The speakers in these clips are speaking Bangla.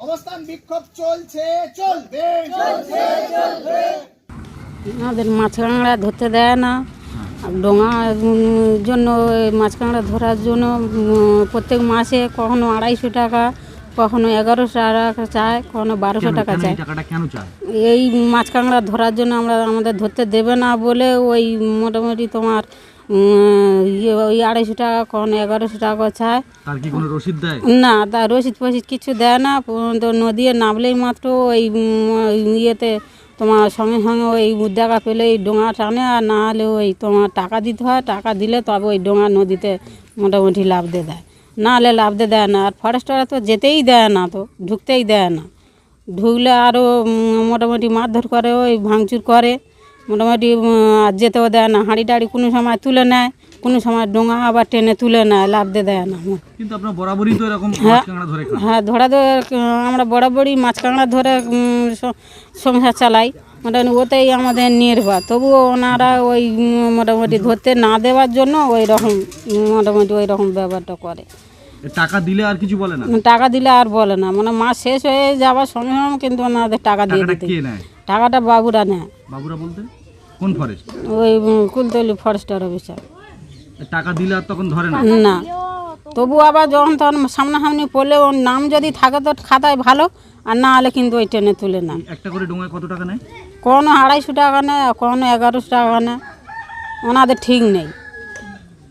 অবস্থান বিক্ষোভ চলছে, চলবে। আমাদের মাছ কাঁকড়া ধরতে দেয় না, ডোঙার জন্য মাছ কাঁকড়া ধরার জন্য প্রত্যেক মাসে কখনো 250 টাকা, কখনো 1100 টাকা চায়, কখনো 1200 টাকা চায়। এই মাছ কাঁকড়া ধরার জন্য আমাদের ধরতে দেবে না বলে ওই মোটামুটি তোমার ওই 250 টাকা, কখনো 1100 টাকা চায়। তার কি কোনো রসিদ দেয়? না, তার রসিদ ফসিদ কিছু দেয় না। তো নদীতে নামলেই মাত্র ওই ইয়েতে তোমার সঙ্গে সঙ্গে ওই দেখা পেলে এই ডোঙা টানে, আর না হলে ওই তোমার টাকা দিতে হয়। টাকা দিলে তবে ওই ডোঙা নদীতে মোটামুটি লাফ দিয়ে দেয়, না হলে লাফ দিয়ে দেয় না। আর ফরেস্টাররা তো যেতেই দেয় না, তো ঢুকতেই দেয় না। ঢুকলে আরও মোটামুটি মারধর করে, ওই ভাঙচুর করে, মোটামুটি আর যেতেও দেয় না। হাঁড়ি টাড়ি কোনো সময় তুলে নেয়, কোনো সময় ডোঙা আবার টেনে তুলে নেয়, লাফ দিয়ে দেয় না। কিন্তু আপনারা বরাবরই তো এরকম মাছ কাঁকড়া ধরে খান। হ্যাঁ, আমরা বরাবরই মাছ কাঁকড়া ধরে সংসার চালাই, মোটামুটি ওতেই আমাদের নির্ভর। তবুও ওনারা ওই মোটামুটি ধরতে না দেওয়ার জন্য ওই রকম মোটামুটি ওই রকম ব্যবহারটা করে। টাকা দিলে আর কিছু বলে না? টাকা দিলে আর বলে না, মানে মাছ শেষ হয়ে যাওয়ার সঙ্গে সঙ্গে কিন্তু ওনাদের টাকা দিয়ে দিতে। টাকাটা বাবুরা নেয়। বাবুরা বলতে কোন ফরেস্ট? ওই কুলতলি ফরেস্টার অফিসার। টাকা দিলে আর তখন ধরে না? না, তবু আবার যখন তখন সামনাসামনি পড়লে ওর নাম যদি থাকে তো খাতায় ভালো, আর না হলে কিন্তু ওই টেনে তুলে না। একটা করে ডোঙায় কত টাকা নেয়? কোনো 250 টাকা নেয়, কোনো 1100 টাকা নেয়, ওনাদের ঠিক নেই।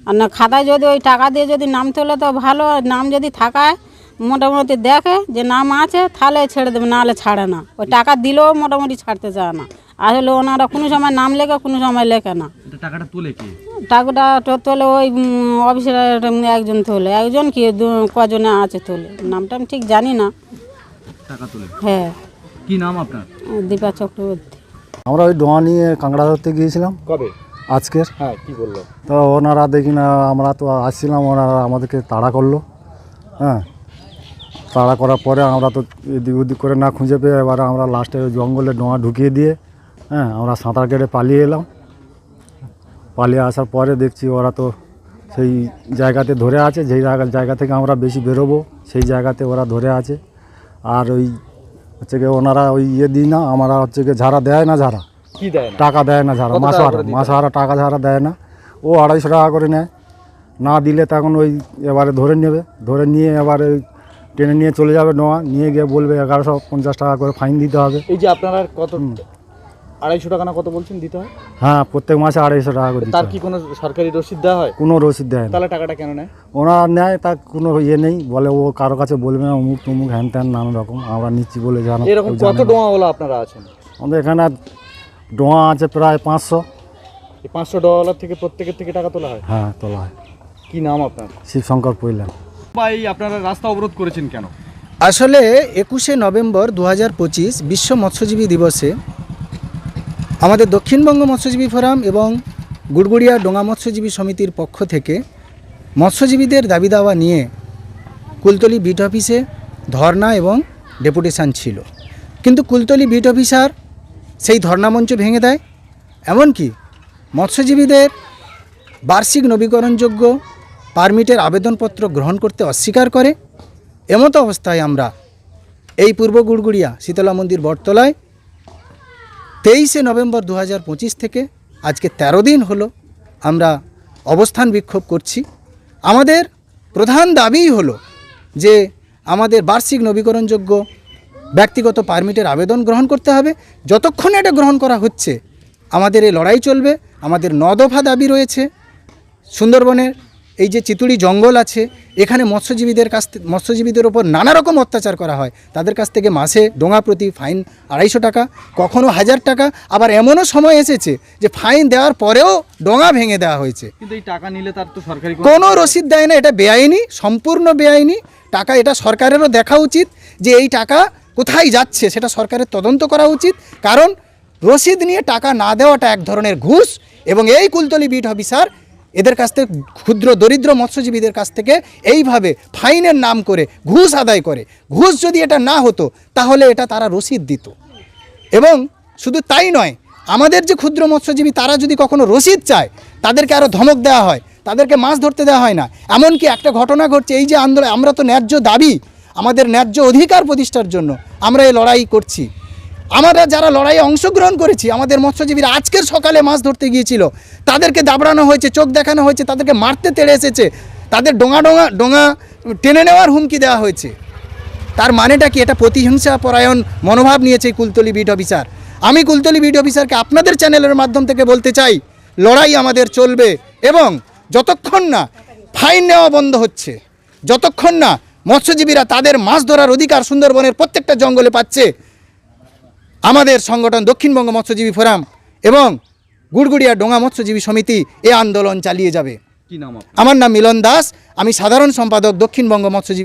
আর না খাতায় যদি ওই টাকা দিয়ে যদি নাম তোলে তো ভালো, নাম যদি থাকায় মোটামুটি দেখে যে নাম আছে তাহলে ছেড়ে দেবে, না হলে ছাড়ে না। ওই টাকা দিলেও মোটামুটি ছাড়তে চায় না। আসলে ওনারা কোনো সময় নাম লেখে, কোনো সময় লেখে না। টাকাটা তোলে কে? টাকাটা তোলে ওই অফিসার একজন তোলে, একজন কি কজনে আছে তোলে, নামটা আমি ঠিক জানি না। টাকা তোলে? হ্যাঁ। কি নাম আপনার? দীপা চক্রবর্তী। আমরা ওই ডোঙা নিয়ে কাঁকড়া ধরতে গিয়েছিলাম। কবে? আজকের। হ্যাঁ, কি বললো? তো ওনারা দেখি না, আমরা তো আসছিলাম, ওনারা আমাদেরকে তাড়া করলো। হ্যাঁ, তাড়া করার পরে আমরা তো এদিক ওদিক করে না খুঁজে পেয়ে এবারে আমরা লাস্টে জঙ্গলে ডোঙা ঢুকিয়ে দিয়ে আমরা সাঁতার কেটে পালিয়ে এলাম। পালিয়ে আসার পরে দেখছি ওরা তো সেই জায়গাতে ধরে আছে, যেই জায়গা থেকে আমরা বেশি বেরোবো সেই জায়গাতে ওরা ধরে আছে। আর ওই হচ্ছে গিয়ে ওনারা ওই দিই না, আমরা হচ্ছে গিয়ে ঝাড়া দেয় না, ঝাড়া কি দেয় না? টাকা দেয় না, ঝাড়া মাসহারা টাকা ঝাড়া দেয় না। ও 250 টাকা করে নেয়, না দিলে তখন ওই এবারে ধরে নেবে, ধরে নিয়ে এবারে টেনে নিয়ে চলে যাবে ডোঙা নিয়ে গিয়ে বলবে 1150 টাকা করে ফাইন দিতে হবে। এই যে আপনারা কত 250 টাকা না কত বলছেন দিতে হয়? হ্যাঁ, প্রত্যেক মাসে 250 টাকা করে। তার কি কোনো সরকারি রসিদ দেওয়া হয়? কোনো রসিদ দেয় না। তাহলে টাকাটা কেন নেয়? ওনার নেয়, তার কোনো নেই, বলে ও কারো কাছে বলবে না, অমুক তমুক হ্যান ত্যান নানা রকম, আমরা নিচ্ছি বলে জানো। এরকম কত ডোঙা ওলা আপনারা আছেন? আমাদের এখানে ডোঙা আছে প্রায় 500। এই 500 ডলার থেকে প্রত্যেকের থেকে টাকা তোলা হয়? হ্যাঁ, তোলা হয়। কি নাম আপনার? শিবশঙ্কর পইলাম। ভাই, আপনারা রাস্তা অবরোধ করেছেন কেন? আসলে 21শে নভেম্বর 2025 বিশ্ব মৎস্যজীবী দিবসে আমাদের দক্ষিণবঙ্গ মৎস্যজীবী ফোরাম এবং গুড়গুড়িয়া ডোঙা মৎস্যজীবী সমিতির পক্ষ থেকে মৎস্যজীবীদের দাবি দাওয়া নিয়ে কুলতলি বিট অফিসে ধর্না এবং ডেপুটেশন ছিল। কিন্তু কুলতলি বিট অফিসার সেই ধর্নামঞ্চ ভেঙে দেয়, এমনকি মৎস্যজীবীদের বার্ষিক নবীকরণযোগ্য পারমিটের আবেদনপত্র গ্রহণ করতে অস্বীকার করে। এমতো অবস্থায় আমরা এই পূর্ব গুড়গুড়িয়া শীতলা মন্দির বটতলায় 23শে নভেম্বর 2025 থেকে আজকে 13 দিন হলো আমরা অবস্থান বিক্ষোভ করছি। আমাদের প্রধান দাবিই হলো যে আমাদের বার্ষিক নবীকরণযোগ্য ব্যক্তিগত পারমিটের আবেদন গ্রহণ করতে হবে। যতক্ষণ এটা গ্রহণ করা হচ্ছে আমাদের এই লড়াই চলবে। আমাদের 9 দফা দাবি রয়েছে। সুন্দরবনের এই যে চিতুড়ি জঙ্গল আছে, এখানে মৎস্যজীবীদের ওপর নানা রকম অত্যাচার করা হয়। তাদের কাছ থেকে মাসে ডোঙা প্রতি ফাইন 250 টাকা, কখনো 1000 টাকা। আবার এমনও সময় এসেছে যে ফাইন দেওয়ার পরেও ডোঙা ভেঙে দেওয়া হয়েছে। কিন্তু এই টাকা নিলে তার তো সরকারি কোনো রসিদ দেয় না। এটা বেআইনি, সম্পূর্ণ বেআইনি টাকা। এটা সরকারেরও দেখা উচিত যে এই টাকা কোথায় যাচ্ছে, সেটা সরকারের তদন্ত করা উচিত। কারণ রসিদ নিয়ে টাকা না দেওয়াটা এক ধরনের ঘুষ। এবং এই কুলতলি বিট অফিসার এদের কাছ থেকে, ক্ষুদ্র দরিদ্র মৎস্যজীবীদের কাছ থেকে এইভাবে ফাইনের নাম করে ঘুষ আদায় করে। ঘুষ যদি এটা না হতো তাহলে এটা তারা রসিদ দিত। এবং শুধু তাই নয়, আমাদের যে ক্ষুদ্র মৎস্যজীবী তারা যদি কখনো রসিদ চায় তাদেরকে আরও ধমক দেওয়া হয়, তাদেরকে মাছ ধরতে দেওয়া হয় না। এমনকি একটা ঘটনা ঘটছে, এই যে আন্দোলন, আমরা তো ন্যায্য দাবি আমাদের ন্যায্য অধিকার প্রতিষ্ঠার জন্য আমরা এই লড়াই করছি। আমরা যারা লড়াইয়ে অংশগ্রহণ করেছি, আমাদের মৎস্যজীবীরা আজকের সকালে মাছ ধরতে গিয়েছিল, তাদেরকে দাবড়ানো হয়েছে, চোখ দেখানো হয়েছে, তাদেরকে মারতে তেড়ে এসেছে, তাদের ডোঙা টেনে নেওয়ার হুমকি দেওয়া হয়েছে। তার মানেটা কি? এটা প্রতিহিংসা পরায়ণ মনোভাব নিয়েছে কুলতলি বিট অফিসার। আমি কুলতলি বিট অফিসারকে আপনাদের চ্যানেলের মাধ্যম থেকে বলতে চাই, লড়াই আমাদের চলবে, এবং যতক্ষণ না ফাইন নেওয়া বন্ধ হচ্ছে, যতক্ষণ না মৎস্যজীবীরা তাদের মাছ ধরার অধিকার সুন্দরবনের প্রত্যেকটা জঙ্গলে পাচ্ছে, আমাদের সংগঠন দক্ষিণবঙ্গ মৎস্যজীবী ফোরাম এবং গুড়গুড়িয়া ডোঙা মৎস্যজীবী সমিতি এই আন্দোলন চালিয়ে যাবে। কি নাম আপনার? আমার নাম মিলন দাস, আমি সাধারণ সম্পাদক দক্ষিণবঙ্গ মৎস্যজীবী।